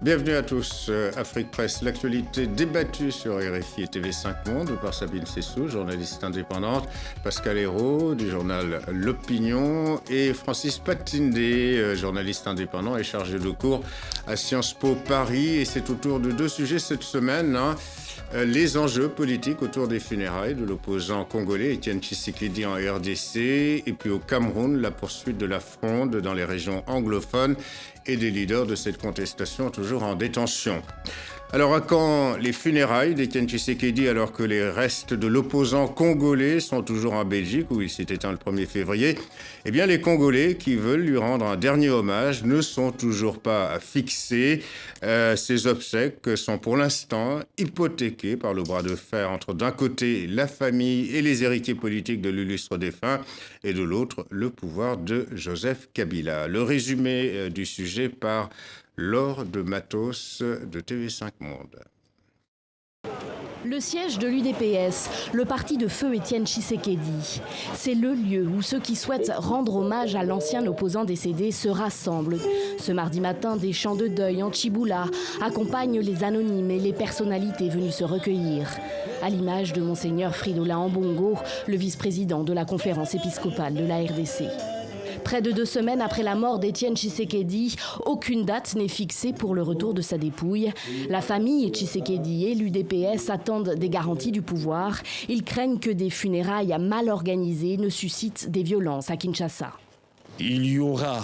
Bienvenue à tous. Afrique Presse, l'actualité débattue sur RFI et TV5 Monde par Sabine Sessou, journaliste indépendante, Pascal Hérault du journal L'Opinion et Francis Patindé, journaliste indépendant et chargé de cours à Sciences Po Paris. Et c'est autour de deux sujets cette semaine. Les enjeux politiques autour des funérailles de l'opposant congolais Étienne Tshisekedi en RDC et puis au Cameroun, la poursuite de la fronde dans les régions anglophones et des leaders de cette contestation toujours en détention. Alors à quand les funérailles d'Étienne Tshisekedi alors que les restes de l'opposant congolais sont toujours en Belgique où il s'est éteint le 1er février? Eh bien les Congolais qui veulent lui rendre un dernier hommage ne sont toujours pas fixés. Ces obsèques sont pour l'instant hypothéquées par le bras de fer entre d'un côté la famille et les héritiers politiques de l'illustre défunt et de l'autre le pouvoir de Joseph Kabila. Le résumé du sujet par Laure de Matos de TV5 Monde. Le siège de l'UDPS, le parti de feu Étienne Tshisekedi. C'est le lieu où ceux qui souhaitent rendre hommage à l'ancien opposant décédé se rassemblent. Ce mardi matin, des chants de deuil en Tchiboula accompagnent les anonymes et les personnalités venues se recueillir. À l'image de Monseigneur Fridolin Ambongo, le vice-président de la conférence épiscopale de la RDC. Près de 2 semaines après la mort d'Étienne Tshisekedi, aucune date n'est fixée pour le retour de sa dépouille. La famille Tshisekedi et l'UDPS attendent des garanties du pouvoir. Ils craignent que des funérailles mal organisées ne suscitent des violences à Kinshasa. Il y aura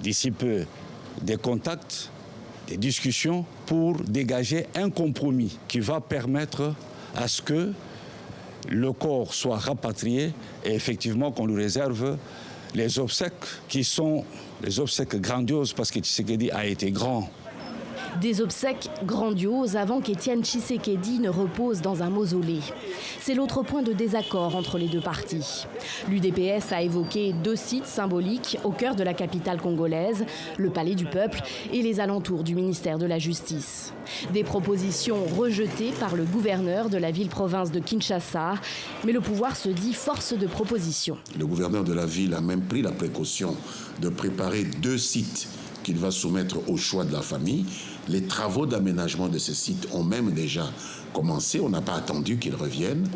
d'ici peu des contacts, des discussions pour dégager un compromis qui va permettre à ce que le corps soit rapatrié et effectivement qu'on lui réserve les obsèques qui sont les obsèques grandioses parce que Tshisekedi a été grand. Des obsèques grandioses avant qu'Étienne Tshisekedi ne repose dans un mausolée. C'est l'autre point de désaccord entre les deux partis. L'UDPS a évoqué 2 sites symboliques au cœur de la capitale congolaise, le Palais du Peuple et les alentours du ministère de la Justice. Des propositions rejetées par le gouverneur de la ville-province de Kinshasa, mais le pouvoir se dit force de proposition. Le gouverneur de la ville a même pris la précaution de préparer 2 sites qu'il va soumettre au choix de la famille. Les travaux d'aménagement de ces sites ont même déjà commencé. On n'a pas attendu qu'ils reviennent.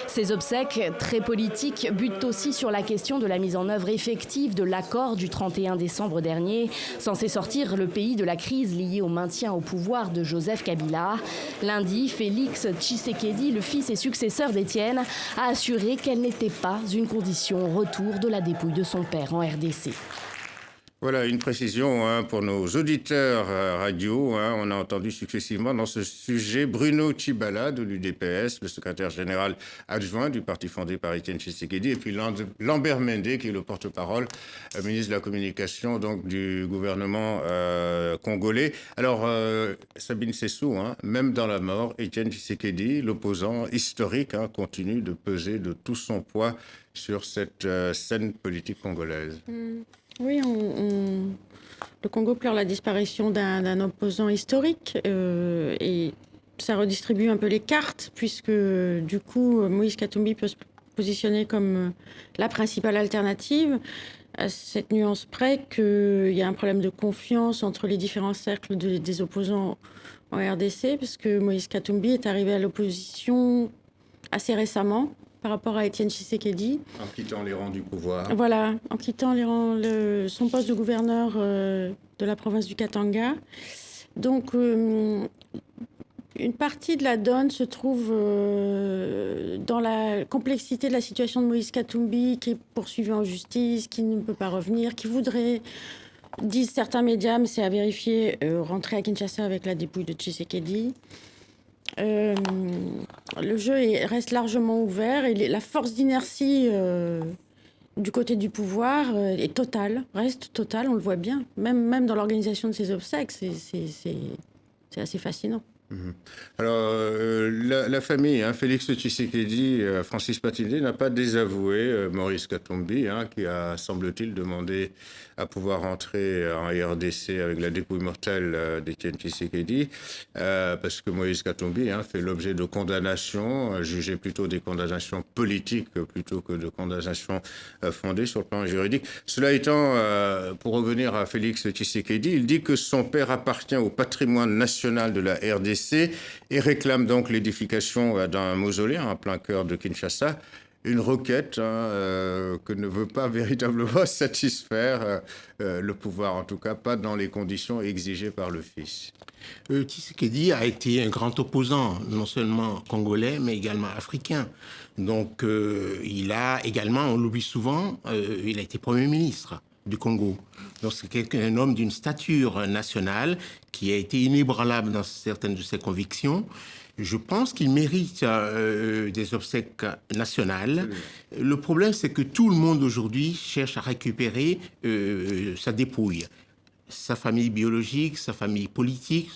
Ces obsèques, très politiques, butent aussi sur la question de la mise en œuvre effective de l'accord du 31 décembre dernier, censé sortir le pays de la crise liée au maintien au pouvoir de Joseph Kabila. Lundi, Félix Tshisekedi, le fils et successeur d'Étienne, a assuré qu'elle n'était pas une condition au retour de la dépouille de son père en RDC. Voilà une précision pour nos auditeurs radio. On a entendu successivement dans ce sujet Bruno Tshibala de l'UDPS, le secrétaire général adjoint du parti fondé par Étienne Tshisekedi, et puis Lambert Mende, qui est le porte-parole, ministre de la Communication donc, du gouvernement congolais. Alors, Sabine Sessou, même dans la mort, Étienne Tshisekedi, l'opposant historique, continue de peser de tout son poids sur cette scène politique congolaise. Oui, le Congo pleure la disparition d'un opposant historique et ça redistribue un peu les cartes puisque du coup Moïse Katumbi peut se positionner comme la principale alternative à cette nuance près qu'il y a un problème de confiance entre les différents cercles des opposants en RDC parce que Moïse Katumbi est arrivé à l'opposition assez récemment par rapport à Étienne Tshisekedi. En quittant les rangs du pouvoir. Voilà, en quittant son poste de gouverneur de la province du Katanga. Donc, une partie de la donne se trouve dans la complexité de la situation de Moïse Katumbi, qui est poursuivi en justice, qui ne peut pas revenir, qui voudrait, disent certains médias, mais c'est à vérifier, rentrer à Kinshasa avec la dépouille de Tshisekedi. Le jeu reste largement ouvert et la force d'inertie du côté du pouvoir est totale, reste totale, on le voit bien. Même dans l'organisation de ces obsèques, c'est assez fascinant. Alors, la famille, Félix Tshisekedi, Francis Patindé, n'a pas désavoué Maurice Katumbi, qui a, semble-t-il, demandé à pouvoir entrer en RDC avec la dépouille mortelle d'Étienne Tshisekedi, parce que Moïse Katumbi fait l'objet de condamnations, jugées plutôt des condamnations politiques plutôt que de condamnations fondées sur le plan juridique. Cela étant, pour revenir à Félix Tshisekedi, il dit que son père appartient au patrimoine national de la RDC et réclame donc l'édification d'un mausolée en plein cœur de Kinshasa, une requête que ne veut pas véritablement satisfaire le pouvoir, en tout cas pas dans les conditions exigées par le fils. Tshisekedi a été un grand opposant, non seulement congolais, mais également africain. Donc il a également, on l'oublie souvent, il a été Premier ministre du Congo. Donc c'est un homme d'une stature nationale qui a été inébranlable dans certaines de ses convictions. Je pense qu'il mérite des obsèques nationales. Le problème, c'est que tout le monde aujourd'hui cherche à récupérer sa dépouille. Sa famille biologique, sa famille politique,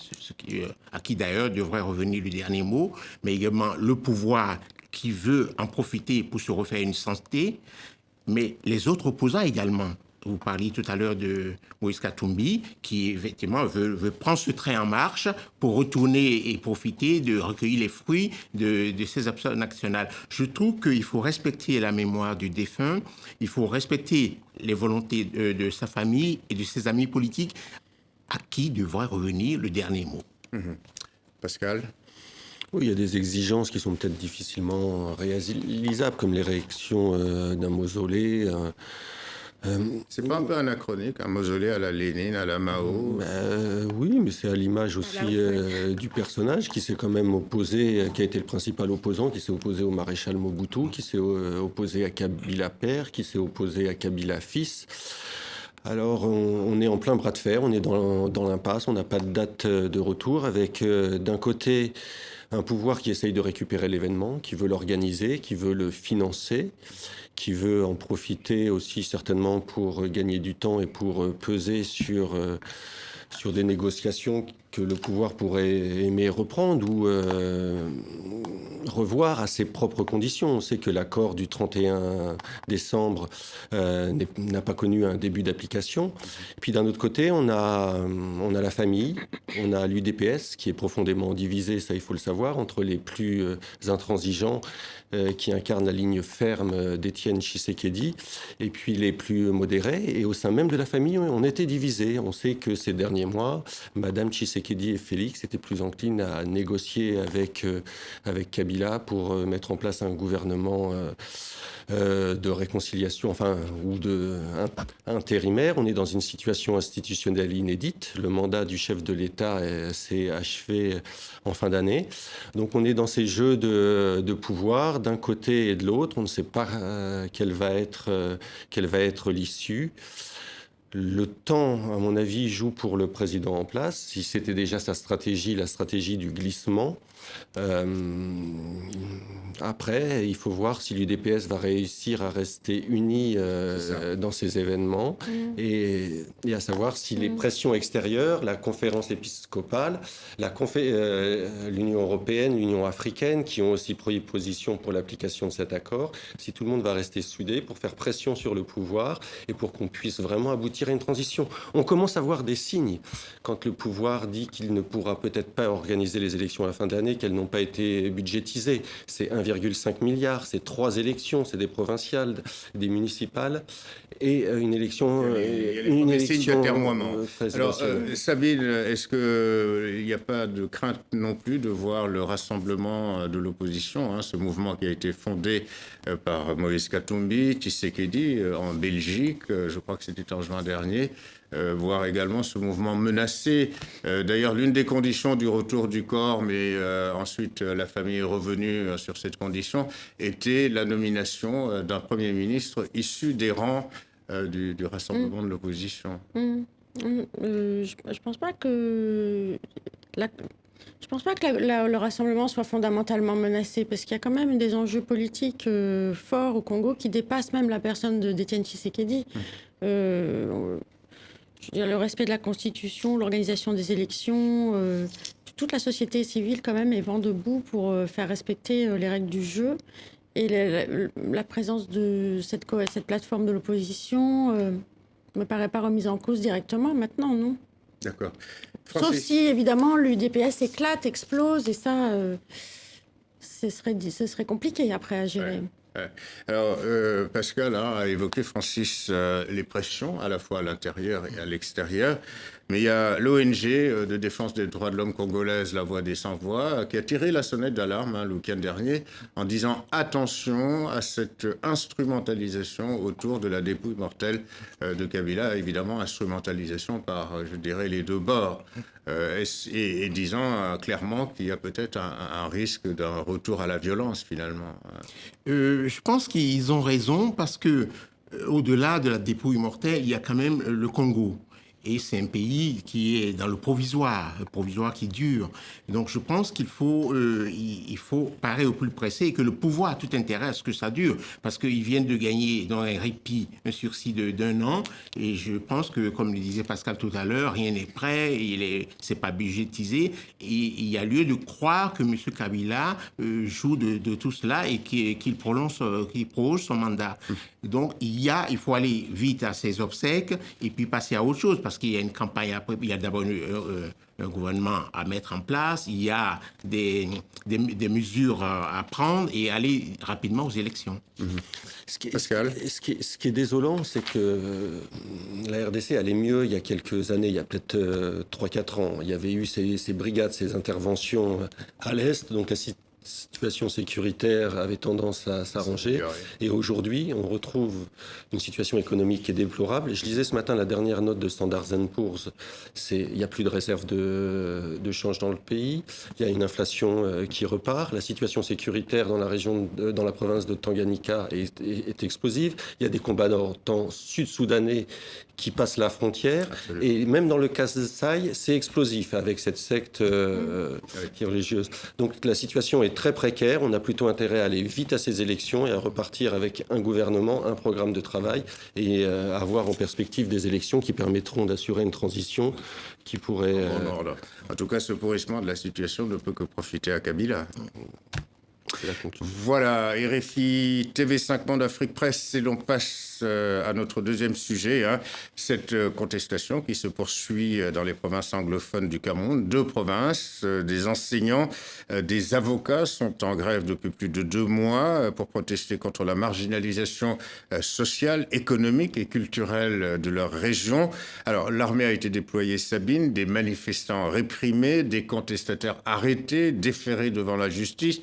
à qui d'ailleurs devrait revenir le dernier mot, mais également le pouvoir qui veut en profiter pour se refaire une santé, mais les autres opposants également. Vous parliez tout à l'heure de Moïse Katumbi, qui effectivement veut prendre ce train en marche pour retourner et profiter de recueillir les fruits de ces obsèques nationales. Je trouve qu'il faut respecter la mémoire du défunt, il faut respecter les volontés de sa famille et de ses amis politiques, à qui devrait revenir le dernier mot. Pascal ? Oui, il y a des exigences qui sont peut-être difficilement réalisables, comme l'érection d'un mausolée. C'est pas un peu anachronique, un mausolée à la Lénine, à la Mao? Oui, mais c'est à l'image aussi du personnage qui s'est quand même opposé, qui a été le principal opposant, qui s'est opposé au maréchal Mobutu, qui s'est opposé à Kabila père, qui s'est opposé à Kabila fils. Alors, on est en plein bras de fer, on est dans l'impasse, on n'a pas de date de retour, avec d'un côté un pouvoir qui essaye de récupérer l'événement, qui veut l'organiser, qui veut le financer, qui veut en profiter aussi certainement pour gagner du temps et pour peser sur des négociations que le pouvoir pourrait aimer reprendre ou revoir à ses propres conditions. On sait que l'accord du 31 décembre n'a pas connu un début d'application. Puis d'un autre côté, on a la famille, on a l'UDPS qui est profondément divisée, ça il faut le savoir, entre les plus intransigeants qui incarnent la ligne ferme d'Étienne Tshisekedi et puis les plus modérés. Et au sein même de la famille, on était divisés. On sait que ces derniers mois, Madame Tshisekedi et Félix étaient plus enclines à négocier avec Kabila pour mettre en place un gouvernement de réconciliation, ou intérimaire. On est dans une situation institutionnelle inédite. Le mandat du chef de l'État s'est achevé en fin d'année. Donc on est dans ces jeux de pouvoir d'un côté et de l'autre. On ne sait pas quelle va être l'issue. Le temps, à mon avis, joue pour le président en place. Si c'était déjà sa stratégie, la stratégie du glissement. Après, il faut voir si l'UDPS va réussir à rester uni dans ces événements et à savoir si les pressions extérieures, la conférence épiscopale, l'Union européenne, l'Union africaine, qui ont aussi pris position pour l'application de cet accord, si tout le monde va rester soudé pour faire pression sur le pouvoir et pour qu'on puisse vraiment aboutir à une transition. On commence à voir des signes quand le pouvoir dit qu'il ne pourra peut-être pas organiser les élections à la fin d'année, qu'elles n'ont pas été budgétisées. C'est 1,5 milliard, c'est 3 élections, c'est des provinciales, des municipales et une élection présidentielle. Alors, Sabine, est-ce qu'il n'y a pas de crainte non plus de voir le rassemblement de l'opposition, ce mouvement qui a été fondé par Moïse Katumbi, Tshisekedi en Belgique, je crois que c'était en juin dernier, voir également ce mouvement menacé. D'ailleurs, l'une des conditions du retour du corps, mais ensuite la famille est revenue sur cette condition, était la nomination d'un Premier ministre issu des rangs du rassemblement de l'opposition. Je pense pas que le rassemblement soit fondamentalement menacé, parce qu'il y a quand même des enjeux politiques forts au Congo qui dépassent même la personne d'Étienne Tshisekedi. Je veux dire, le respect de la Constitution, l'organisation des élections, toute la société civile quand même est vent debout pour faire respecter les règles du jeu. Et la présence de cette plateforme de l'opposition me paraît pas remise en cause directement maintenant, non. D'accord. Sauf si, évidemment, l'UDPS éclate, explose, et ça, ce serait compliqué après à gérer. Ouais. Alors, Pascal a évoqué, Francis, les pressions, à la fois à l'intérieur et à l'extérieur. Mais il y a l'ONG de défense des droits de l'homme congolaise, La Voix des Sans-Voix, qui a tiré la sonnette d'alarme le week-end dernier en disant attention à cette instrumentalisation autour de la dépouille mortelle de Kabila, évidemment instrumentalisation par, je dirais, les deux bords, et disant clairement qu'il y a peut-être un risque d'un retour à la violence finalement. Je pense qu'ils ont raison parce que, au-delà de la dépouille mortelle, il y a quand même le Congo. Et c'est un pays qui est dans le provisoire qui dure. Donc je pense qu'il faut, il faut parer au plus pressé et que le pouvoir a tout intérêt à ce que ça dure. Parce qu'ils viennent de gagner dans un répit, un sursis d'1 an. Et je pense que, comme le disait Pascal tout à l'heure, rien n'est prêt, c'est pas budgétisé. Et il y a lieu de croire que M. Kabila joue de tout cela et qu'il prolonge son mandat. Donc il faut aller vite à ses obsèques et puis passer à autre chose. Parce qu'il y a une campagne après, il y a d'abord un gouvernement à mettre en place, il y a des mesures à prendre et aller rapidement aux élections. Pascal ? Ce qui est désolant, c'est que la RDC allait mieux il y a quelques années, il y a peut-être 3-4 ans. Il y avait eu ces brigades, ces interventions à l'Est, donc la situation sécuritaire avait tendance à s'arranger. Et aujourd'hui, on retrouve une situation économique qui est déplorable. Et je lisais ce matin la dernière note de Standard & Poor's. Il n'y a plus de réserve de change dans le pays. Il y a une inflation qui repart. La situation sécuritaire dans la province de Tanganyika est explosive. Il y a des combattants sud-soudanais qui passent la frontière. Absolument. Et même dans le Kasaï, c'est explosif avec cette secte qui est religieuse. Donc la situation est très précaire. On a plutôt intérêt à aller vite à ces élections et à repartir avec un gouvernement, un programme de travail et avoir en perspective des élections qui permettront d'assurer une transition qui pourrait... En tout cas, ce pourrissement de la situation ne peut que profiter à Kabila. Voilà, RFI TV5 Monde Afrique Presse, et l'on passe à notre deuxième sujet, cette contestation qui se poursuit dans les provinces anglophones du Cameroun. 2 provinces, des enseignants, des avocats sont en grève depuis plus de 2 mois pour protester contre la marginalisation sociale, économique et culturelle de leur région. Alors, l'armée a été déployée, Sabine, des manifestants réprimés, des contestataires arrêtés, déférés devant la justice.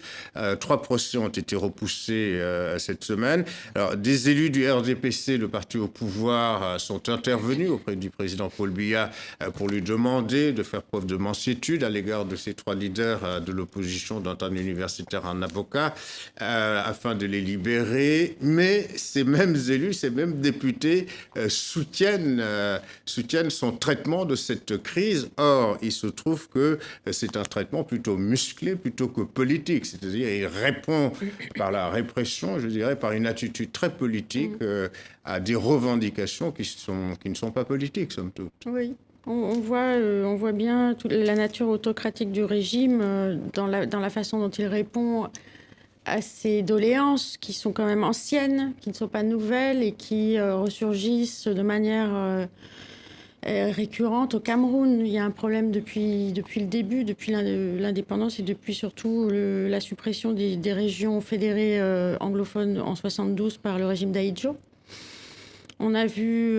3 procès ont été repoussés cette semaine. Alors, des élus du RDPC, le parti au pouvoir, sont intervenus auprès du président Paul Biya pour lui demander de faire preuve de mansuétude à l'égard de ces 3 leaders de l'opposition, dont un universitaire, un avocat, afin de les libérer. Mais ces mêmes élus, ces mêmes députés soutiennent son traitement de cette crise. Or, il se trouve que c'est un traitement plutôt musclé plutôt que politique. C'est-à-dire, il répond par la répression, je dirais, par une attitude très politique à des revendications qui ne sont pas politiques, somme toute. Oui. On voit bien toute la nature autocratique du régime dans la façon dont il répond à ces doléances qui sont quand même anciennes, qui ne sont pas nouvelles et qui ressurgissent de manière récurrente au Cameroun. Il y a un problème depuis le début, depuis l'indépendance et depuis surtout la suppression des régions fédérées anglophones en 1972 par le régime d'Ahidjo. On a vu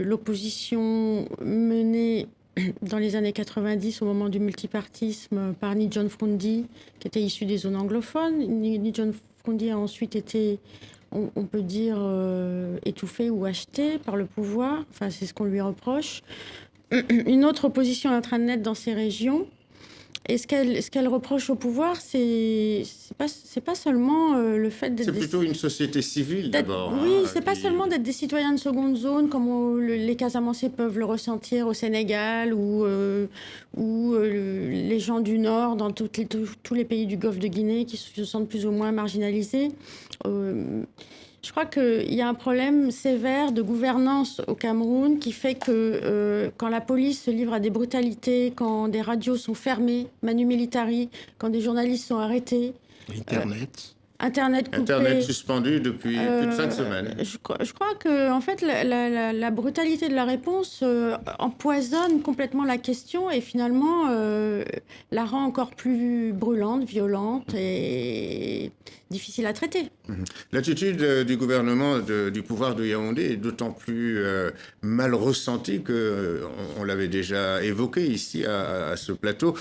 l'opposition menée dans les années 90 au moment du multipartisme par Ni John Frundi, qui était issu des zones anglophones. Ni John Frundi a ensuite été, on peut dire, étouffé ou acheté par le pouvoir. Enfin, c'est ce qu'on lui reproche. Une autre opposition est en train de naître dans ces régions. Et ce qu'elle reproche au pouvoir, c'est pas seulement le fait d'être... C'est plutôt une société civile, d'abord. Oui, c'est pas seulement d'être des citoyens de seconde zone, comme les Casamancés peuvent le ressentir au Sénégal, ou les gens du Nord, dans tous les pays du Golfe de Guinée, qui se sentent plus ou moins marginalisés. Je crois qu'il y a un problème sévère de gouvernance au Cameroun qui fait que quand la police se livre à des brutalités, quand des radios sont fermées, manu militari, quand des journalistes sont arrêtés... Internet coupé. Internet suspendu depuis plus de 5 semaines. Je crois que en fait, la brutalité de la réponse empoisonne complètement la question et finalement la rend encore plus brûlante, violente et difficile à traiter. L'attitude du gouvernement, du pouvoir de Yaoundé est d'autant plus mal ressentie qu'on l'avait déjà évoqué ici à ce plateau,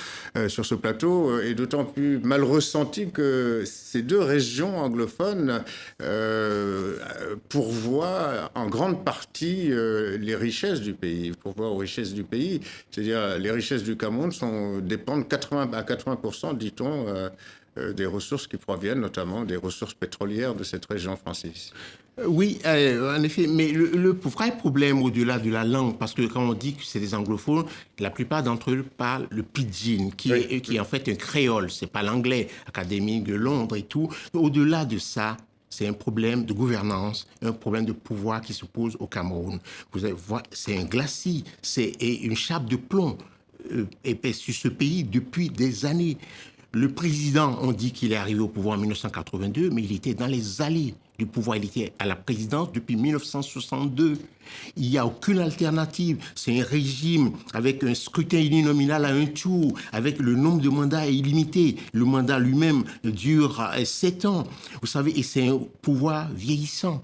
sur ce plateau, et d'autant plus mal ressentie que ces deux régions anglophones pourvoient en grande partie les richesses du pays, pourvoient aux richesses du pays. C'est-à-dire les richesses du Cameroun dépendent à 80%, dit-on, des ressources qui proviennent notamment des ressources pétrolières de cette région, Francis. Oui, en effet, mais le vrai problème au-delà de la langue, parce que quand on dit que c'est des anglophones, la plupart d'entre eux parlent le pidgin, qui est en fait un créole, c'est pas l'anglais académique de Londres et tout. Au-delà de ça, c'est un problème de gouvernance, un problème de pouvoir qui se pose au Cameroun. Vous allez voir, c'est un glacis, c'est une chape de plomb sur ce pays depuis des années. Le président, on dit qu'il est arrivé au pouvoir en 1982, mais il était dans les allées du pouvoir. Il était à la présidence depuis 1962. Il n'y a aucune alternative. C'est un régime avec un scrutin uninominal à un tour, avec le nombre de mandats illimité. Le mandat lui-même dure 7 ans. Vous savez, et c'est un pouvoir vieillissant.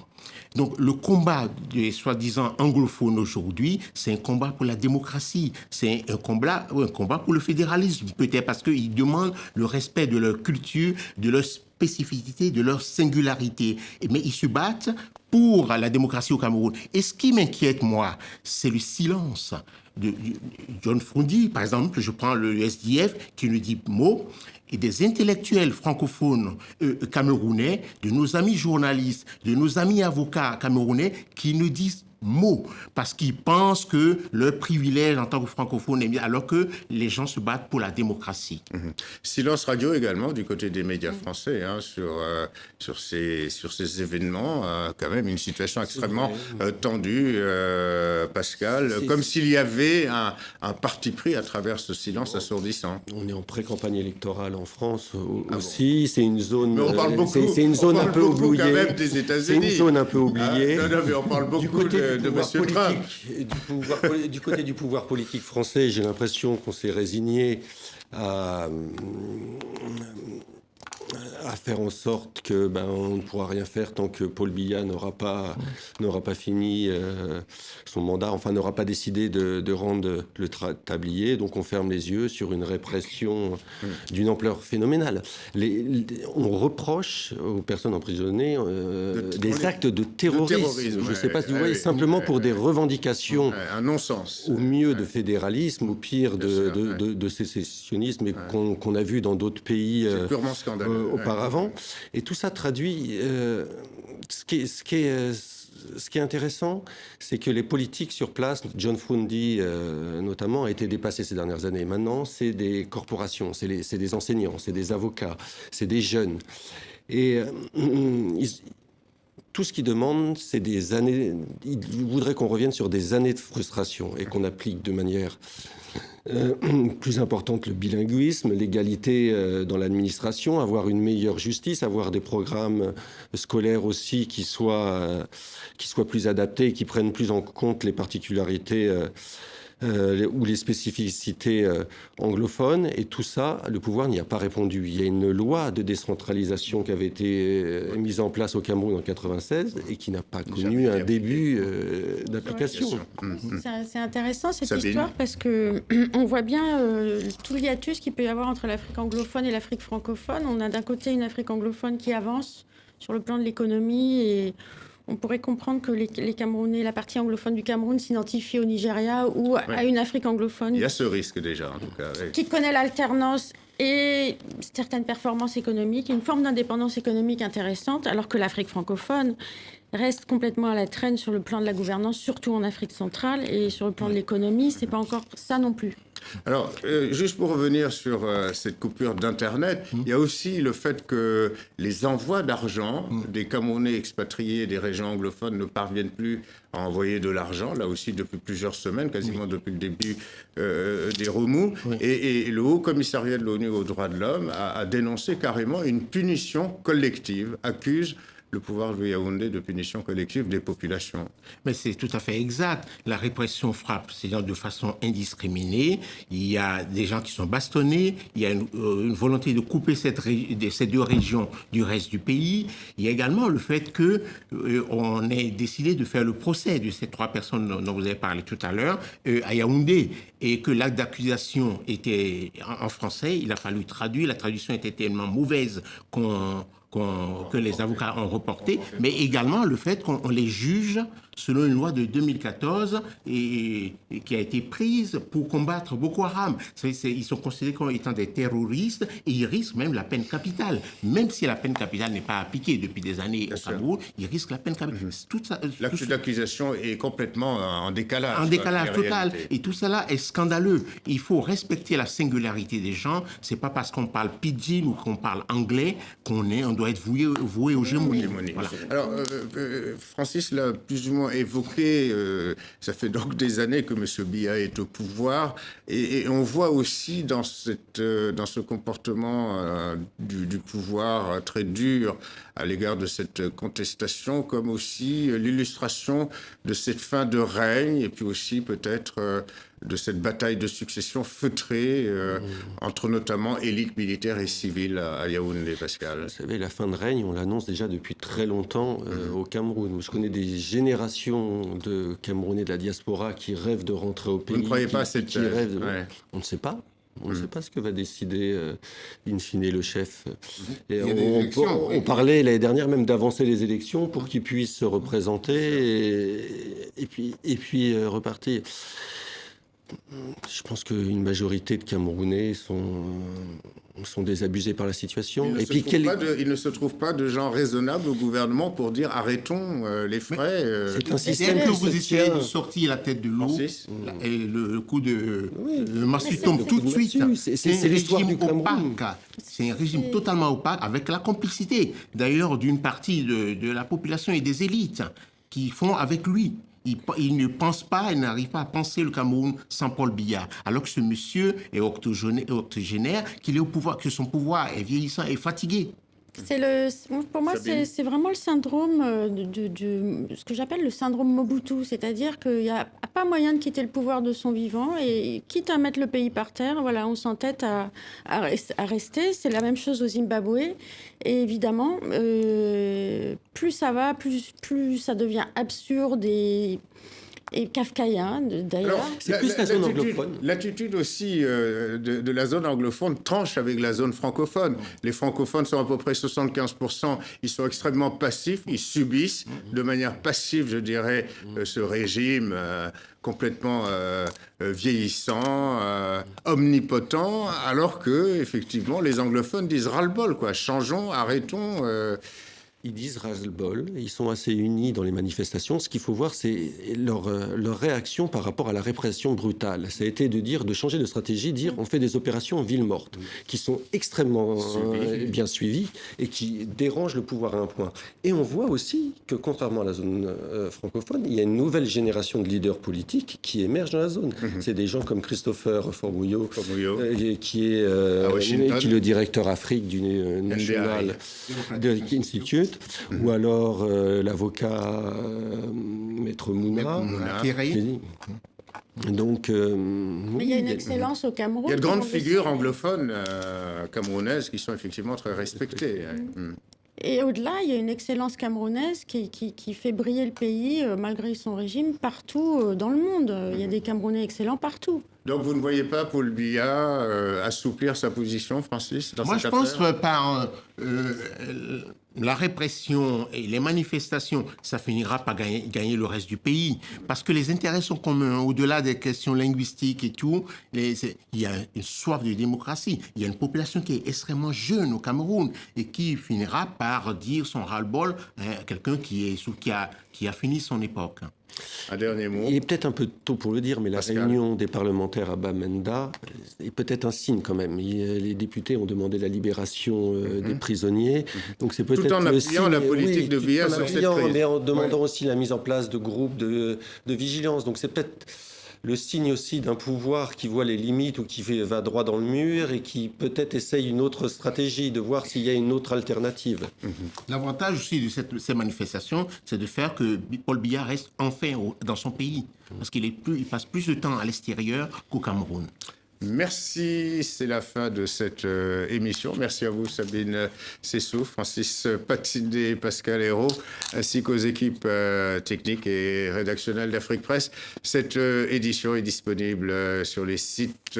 Donc le combat des soi-disant anglophones aujourd'hui, c'est un combat pour la démocratie, c'est un combat pour le fédéralisme, peut-être parce qu'ils demandent le respect de leur culture, de leur spécificité, de leur singularité. Mais ils se battent pour la démocratie au Cameroun. Et ce qui m'inquiète, moi, c'est le silence de John Froundi, par exemple. Je prends le SDF qui ne dit mot, et des intellectuels francophones camerounais, de nos amis journalistes, de nos amis avocats camerounais qui ne disent mot, parce qu'ils pensent que leur privilège en tant que francophone est mieux, alors que les gens se battent pour la démocratie. Silence radio également du côté des médias français sur ces événements, quand même une situation extrêmement tendue, Pascal, comme s'il y avait un parti pris à travers ce silence assourdissant. On est en pré-campagne électorale en France aussi, c'est une zone, c'est une zone un peu oubliée. C'est une zone un peu oubliée. Non, mais on parle beaucoup de Monsieur Trump. Du côté du pouvoir politique français, j'ai l'impression qu'on s'est résigné à faire en sorte que on ne pourra rien faire tant que Paul Biya n'aura pas fini son mandat, enfin n'aura pas décidé de rendre le tablier. Donc on ferme les yeux sur une répression d'une ampleur phénoménale. On reproche aux personnes emprisonnées des actes de terrorisme. Je ne sais pas si vous voyez, simplement pour des revendications, un non-sens. Au mieux de fédéralisme, au pire de sécessionnisme, et qu'on a vu dans d'autres pays purement scandaleux. Auparavant. Et tout ça traduit... Ce qui est intéressant, c'est que les politiques sur place, John Froundi notamment, a été dépassé ces dernières années. Maintenant, c'est des corporations, c'est des enseignants, c'est des avocats, c'est des jeunes. Et tout ce qu'ils demandent, c'est des années... Ils voudraient qu'on revienne sur des années de frustration et qu'on applique de manière... plus importante le bilinguisme, l'égalité dans l'administration, avoir une meilleure justice, avoir des programmes scolaires aussi qui soient plus adaptés et qui prennent plus en compte les particularités ou les spécificités anglophones. Et tout ça, le pouvoir n'y a pas répondu. Il y a une loi de décentralisation qui avait été mise en place au Cameroun en 1996 et qui n'a pas connu un début d'application. C'est intéressant cette histoire parce qu'on voit bien tout le hiatus qu'il peut y avoir entre l'Afrique anglophone et l'Afrique francophone. On a d'un côté une Afrique anglophone qui avance sur le plan de l'économie et on pourrait comprendre que les Camerounais, la partie anglophone du Cameroun s'identifie au Nigeria ou à une Afrique anglophone. Il y a ce risque déjà, en tout cas. Oui. Qui connaît l'alternance et certaines performances économiques, une forme d'indépendance économique intéressante, alors que l'Afrique francophone reste complètement à la traîne sur le plan de la gouvernance, surtout en Afrique centrale, et sur le plan de l'économie, c'est pas encore ça non plus. Alors, juste pour revenir sur cette coupure d'Internet, il y a aussi le fait que les envois d'argent des Camerounais expatriés des régions anglophones ne parviennent plus à envoyer de l'argent, là aussi depuis plusieurs semaines, quasiment depuis le début des remous. Et le Haut Commissariat de l'ONU aux droits de l'homme a dénoncé carrément une punition collective, accuse le pouvoir de Yaoundé de punition collective des populations. Mais c'est tout à fait exact. La répression frappe, c'est-à-dire de façon indiscriminée. Il y a des gens qui sont bastonnés. Il y a une volonté de couper ces deux régions du reste du pays. Il y a également le fait que on ait décidé de faire le procès de ces 3 personnes dont vous avez parlé tout à l'heure à Yaoundé, et que l'acte d'accusation était en français. Il a fallu traduire. La traduction était tellement mauvaise que les avocats ont reporté, mais également le fait qu'on les juge selon une loi de 2014 et qui a été prise pour combattre Boko Haram. Ils sont considérés comme étant des terroristes et ils risquent même la peine capitale. Même si la peine capitale n'est pas appliquée depuis des années au Cameroun, ils risquent la peine capitale. L'acte d'accusation est complètement en décalage. En décalage total. Et tout cela est scandaleux. Il faut respecter la singularité des gens. C'est pas parce qu'on parle pidgin ou qu'on parle anglais qu'on doit être voué aux gémonies. Voilà. Alors, Francis l'a plus ou moins évoqué, ça fait donc des années que M. Biya est au pouvoir, et on voit aussi dans ce comportement du pouvoir très dur à l'égard de cette contestation, comme aussi l'illustration de cette fin de règne, et puis aussi peut-être de cette bataille de succession feutrée entre notamment élite militaire et civile à Yaoundé, Pascal. Vous savez, la fin de règne, on l'annonce déjà depuis très longtemps au Cameroun. Je connais des générations de Camerounais de la diaspora qui rêvent de rentrer au pays. Vous ne croyez pas à cette... On ne sait pas. On ne sait pas ce que va décider, in fine, le chef. Et on parlait l'année dernière même d'avancer les élections pour qu'ils puissent se représenter et puis repartir. Je pense qu'une majorité de Camerounais sont désabusés par la situation. Il ne se trouve pas de gens raisonnables au gouvernement pour dire arrêtons les frais. C'est un système que vous essayez de sortir la tête de l'eau et le coup de le massue tombe tout de suite. C'est l'histoire du Cameroun. C'est un régime totalement opaque avec la complicité d'ailleurs d'une partie de la population et des élites qui font avec lui. Il ne pense pas, il n'arrive pas à penser le Cameroun sans Paul Biya. Alors que ce monsieur est octogénaire, qu'il est au pouvoir, que son pouvoir est vieillissant et fatigué. Pour moi, c'est vraiment le syndrome ce que j'appelle le syndrome Mobutu, c'est-à-dire qu'il n'y a pas moyen de quitter le pouvoir de son vivant et quitte à mettre le pays par terre, voilà, on s'entête à rester. C'est la même chose au Zimbabwe. Et évidemment, plus ça va, plus ça devient absurde et kafkaïen, d'ailleurs. C'est plus la zone anglophone. L'attitude aussi de la zone anglophone tranche avec la zone francophone. Les francophones sont à peu près 75%. Ils sont extrêmement passifs. Ils subissent de manière passive, je dirais, ce régime complètement vieillissant, omnipotent, alors que, effectivement, les anglophones disent ras-le-bol, quoi. Changeons, arrêtons. Ils disent ras-le-bol, ils sont assez unis dans les manifestations. Ce qu'il faut voir, c'est leur réaction par rapport à la répression brutale. Ça a été de changer de stratégie, dire on fait des opérations ville morte, qui sont extrêmement bien suivies et qui dérangent le pouvoir à un point. Et on voit aussi que, contrairement à la zone francophone, il y a une nouvelle génération de leaders politiques qui émergent dans la zone. C'est des gens comme Christopher Forbouillot, qui est le directeur Afrique du National Institute. Ou alors l'avocat Maître Mouna. Donc, mais il y a une excellence au Cameroun. Il y a de grandes figures anglophones camerounaises qui sont effectivement très respectées. Et au-delà, il y a une excellence camerounaise qui fait briller le pays, malgré son régime, partout dans le monde. Il y a des Camerounais excellents partout. Donc vous ne voyez pas Paul Biya assouplir sa position, Francis, dans cette affaire ? Moi, je pense que par la répression et les manifestations, ça finira par gagner le reste du pays. Parce que les intérêts sont communs, au-delà des questions linguistiques et tout. Il y a une soif de démocratie. Il y a une population qui est extrêmement jeune au Cameroun et qui finira par dire son ras-le-bol à quelqu'un qui a fini son époque. Un dernier mot. Il est peut-être un peu tôt pour le dire, mais la Pascal. réunion des parlementaires à Bamenda est peut-être un signe quand même. Les députés ont demandé la libération des prisonniers. Donc c'est peut-être Tout en appuyant la politique de Biya tout en sur cette appuyant, crise. mais en demandant aussi la mise en place de groupes de vigilance. Donc c'est peut-être le signe aussi d'un pouvoir qui voit les limites ou qui va droit dans le mur et qui peut-être essaye une autre stratégie, de voir s'il y a une autre alternative. L'avantage aussi de ces manifestations, c'est de faire que Paul Biya reste enfin dans son pays. Parce qu'il passe plus de temps à l'extérieur qu'au Cameroun. Merci, c'est la fin de cette émission. Merci à vous, Sabine Sessou, Francis Patindé, Pascal Hérault, ainsi qu'aux équipes techniques et rédactionnelles d'Afrique Presse. Cette édition est disponible sur les sites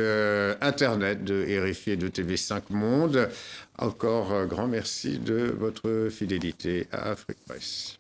internet de RFI et de TV5 Monde. Encore grand merci de votre fidélité à Afrique Presse.